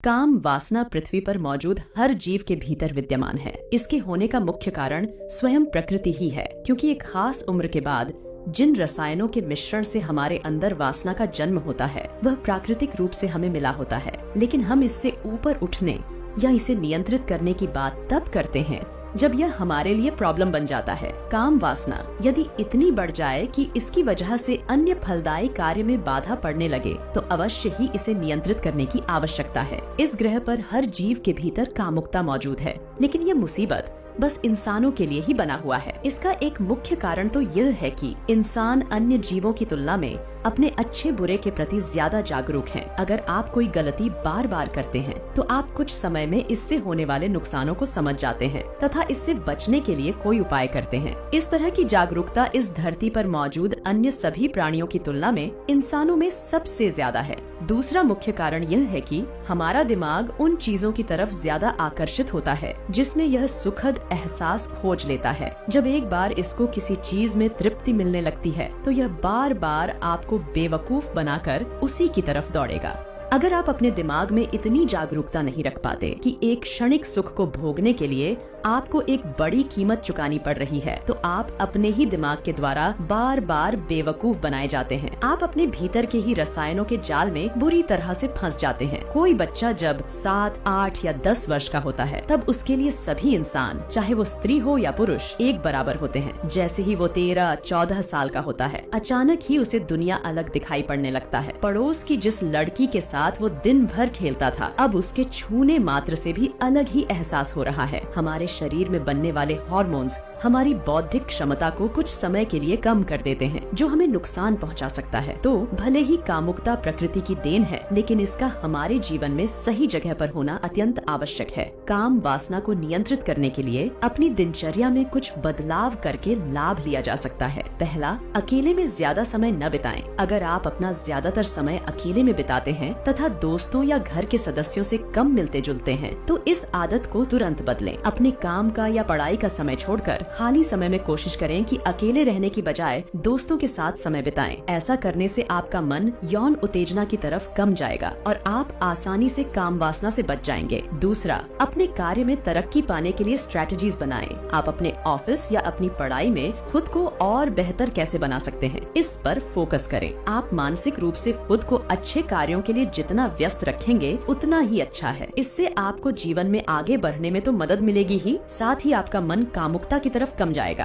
काम वासना पृथ्वी पर मौजूद हर जीव के भीतर विद्यमान है। इसके होने का मुख्य कारण स्वयं प्रकृति ही है, क्योंकि एक खास उम्र के बाद जिन रसायनों के मिश्रण से हमारे अंदर वासना का जन्म होता है वह प्राकृतिक रूप से हमें मिला होता है। लेकिन हम इससे ऊपर उठने या इसे नियंत्रित करने की बात तब करते हैं जब यह हमारे लिए प्रॉब्लम बन जाता है। काम वासना यदि इतनी बढ़ जाए कि इसकी वजह से अन्य फलदायी कार्य में बाधा पड़ने लगे तो अवश्य ही इसे नियंत्रित करने की आवश्यकता है। इस ग्रह पर हर जीव के भीतर कामुकता मौजूद है, लेकिन यह मुसीबत बस इंसानों के लिए ही बना हुआ है। इसका एक मुख्य कारण तो यह है कि इंसान अन्य जीवों की तुलना में अपने अच्छे बुरे के प्रति ज्यादा जागरूक हैं। अगर आप कोई गलती बार बार करते हैं तो आप कुछ समय में इससे होने वाले नुकसानों को समझ जाते हैं तथा इससे बचने के लिए कोई उपाय करते हैं। इस तरह की जागरूकता इस धरती पर मौजूद अन्य सभी प्राणियों की तुलना में इंसानों में सबसे ज्यादा है। दूसरा मुख्य कारण यह है कि हमारा दिमाग उन चीजों की तरफ ज्यादा आकर्षित होता है जिसमें यह सुखद एहसास खोज लेता है। जब एक बार इसको किसी चीज में तृप्ति मिलने लगती है तो यह बार बार आपको बेवकूफ बनाकर उसी की तरफ दौड़ेगा। अगर आप अपने दिमाग में इतनी जागरूकता नहीं रख पाते कि एक क्षणिक सुख को भोगने के लिए आपको एक बड़ी कीमत चुकानी पड़ रही है, तो आप अपने ही दिमाग के द्वारा बार बार बेवकूफ बनाए जाते हैं। आप अपने भीतर के ही रसायनों के जाल में बुरी तरह से फंस जाते हैं। कोई बच्चा जब 7, 8 या 10 वर्ष का होता है तब उसके लिए सभी इंसान, चाहे वो स्त्री हो या पुरुष, एक बराबर होते हैं। जैसे ही वो 13, 14 साल का होता है, अचानक ही उसे दुनिया अलग दिखाई पड़ने लगता है। पड़ोस की जिस लड़की के साथ वो दिन भर खेलता था, अब उसके छूने मात्र से भी अलग ही एहसास हो रहा है। हमारे शरीर में बनने वाले हार्मोन्स हमारी बौद्धिक क्षमता को कुछ समय के लिए कम कर देते हैं, जो हमें नुकसान पहुंचा सकता है। तो भले ही कामुकता प्रकृति की देन है, लेकिन इसका हमारे जीवन में सही जगह पर होना अत्यंत आवश्यक है। काम वासना को नियंत्रित करने के लिए अपनी दिनचर्या में कुछ बदलाव करके लाभ लिया जा सकता है। पहला, अकेले में ज्यादा समय न बिताएं। अगर आप अपना ज्यादातर समय अकेले में बिताते हैं तथा दोस्तों या घर के सदस्यों से कम मिलते जुलते हैं, तो इस आदत को तुरंत बदलें। अपने काम का या पढ़ाई का समय छोड़कर खाली समय में कोशिश करें कि अकेले रहने की बजाय दोस्तों के साथ समय बिताएं। ऐसा करने से आपका मन यौन उत्तेजना की तरफ कम जाएगा और आप आसानी से काम वासना से बच जाएंगे। दूसरा, अपने कार्य में तरक्की पाने के लिए स्ट्रेटजीज बनाएं। आप अपने ऑफिस या अपनी पढ़ाई में खुद को और बेहतर कैसे बना सकते हैं, इस पर फोकस करें। आप मानसिक रूप से खुद को अच्छे कार्यों के लिए जितना व्यस्त रखेंगे उतना ही अच्छा है। इससे आपको जीवन में आगे बढ़ने में तो मदद मिलेगी ही, साथ ही आपका मन कामुकता की तरफ कम जाएगा।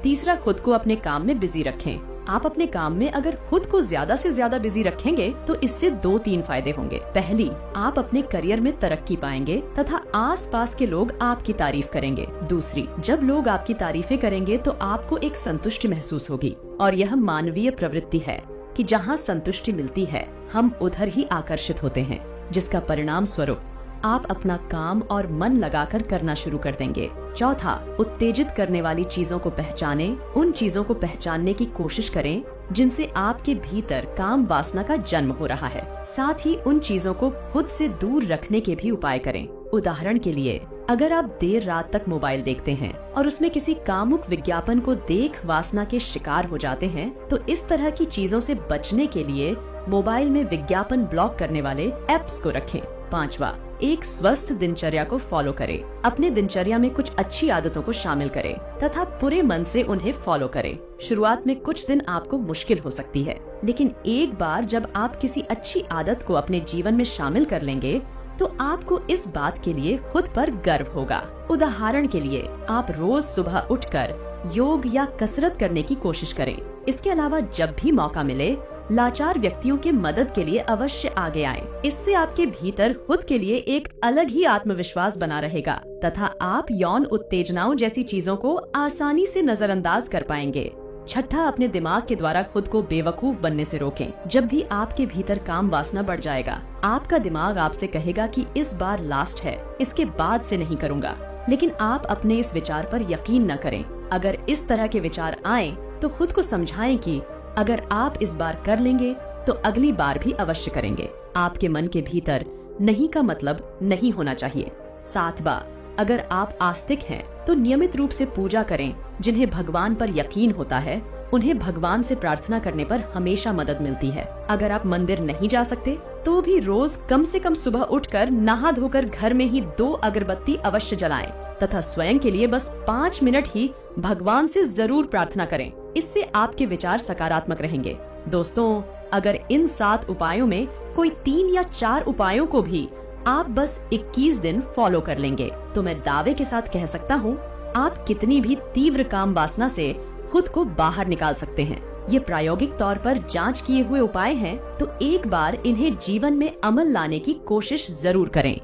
तीसरा, खुद को अपने काम में बिजी रखें। आप अपने काम में अगर खुद को ज्यादा से ज्यादा बिजी रखेंगे तो इससे 2-3 फायदे होंगे। पहली, आप अपने करियर में तरक्की पाएंगे तथा आसपास के लोग आपकी तारीफ करेंगे। दूसरी, जब लोग आपकी तारीफें करेंगे तो आपको एक संतुष्टि महसूस होगी, और यह मानवीय प्रवृत्ति है कि जहाँ संतुष्टि मिलती है हम उधर ही आकर्षित होते हैं, जिसका परिणाम स्वरूप आप अपना काम और मन लगाकर करना शुरू कर देंगे। चौथा, उत्तेजित करने वाली चीजों को पहचानें। उन चीजों को पहचानने की कोशिश करें जिनसे आपके भीतर काम वासना का जन्म हो रहा है। साथ ही उन चीजों को खुद से दूर रखने के भी उपाय करें। उदाहरण के लिए, अगर आप देर रात तक मोबाइल देखते हैं और उसमें किसी कामुक विज्ञापन को देख वासना के शिकार हो जाते हैं, तो इस तरह की चीजों से बचने के लिए मोबाइल में विज्ञापन ब्लॉक करने वाले एप्स को रखें। पांचवा, एक स्वस्थ दिनचर्या को फॉलो करें। अपने दिनचर्या में कुछ अच्छी आदतों को शामिल करें तथा पूरे मन से उन्हें फॉलो करें। शुरुआत में कुछ दिन आपको मुश्किल हो सकती है, लेकिन एक बार जब आप किसी अच्छी आदत को अपने जीवन में शामिल कर लेंगे तो आपको इस बात के लिए खुद पर गर्व होगा। उदाहरण के लिए, आप रोज सुबह उठकर योग या कसरत करने की कोशिश करें। इसके अलावा जब भी मौका मिले लाचार व्यक्तियों के मदद के लिए अवश्य आगे आएं। इससे आपके भीतर खुद के लिए एक अलग ही आत्मविश्वास बना रहेगा तथा आप यौन उत्तेजनाओं जैसी चीजों को आसानी से नजरअंदाज कर पाएंगे। छठा, अपने दिमाग के द्वारा खुद को बेवकूफ बनने से रोकें। जब भी आपके भीतर काम वासना बढ़ जाएगा, आपका दिमाग आपसे कहेगा कि इस बार लास्ट है, इसके बाद से नहीं करूँगा। लेकिन आप अपने इस विचार पर यकीन न करें। अगर इस तरह के विचार आए तो खुद को समझाएं कि अगर आप इस बार कर लेंगे तो अगली बार भी अवश्य करेंगे। आपके मन के भीतर नहीं का मतलब नहीं होना चाहिए। सातवां, अगर आप आस्तिक हैं तो नियमित रूप से पूजा करें। जिन्हें भगवान पर यकीन होता है उन्हें भगवान से प्रार्थना करने पर हमेशा मदद मिलती है। अगर आप मंदिर नहीं जा सकते तो भी रोज कम से कम सुबह उठकर नहा धोकर घर में ही 2 अगरबत्ती अवश्य जलाएं तथा स्वयं के लिए बस 5 मिनट ही भगवान से जरूर प्रार्थना करें। इससे आपके विचार सकारात्मक रहेंगे। दोस्तों, अगर इन 7 उपायों में कोई 3 या 4 उपायों को भी आप बस 21 दिन फॉलो कर लेंगे तो मैं दावे के साथ कह सकता हूँ आप कितनी भी तीव्र काम वासना से खुद को बाहर निकाल सकते हैं। ये प्रायोगिक तौर पर जांच किए हुए उपाय हैं, तो एक बार इन्हें जीवन में अमल लाने की कोशिश जरूर करें।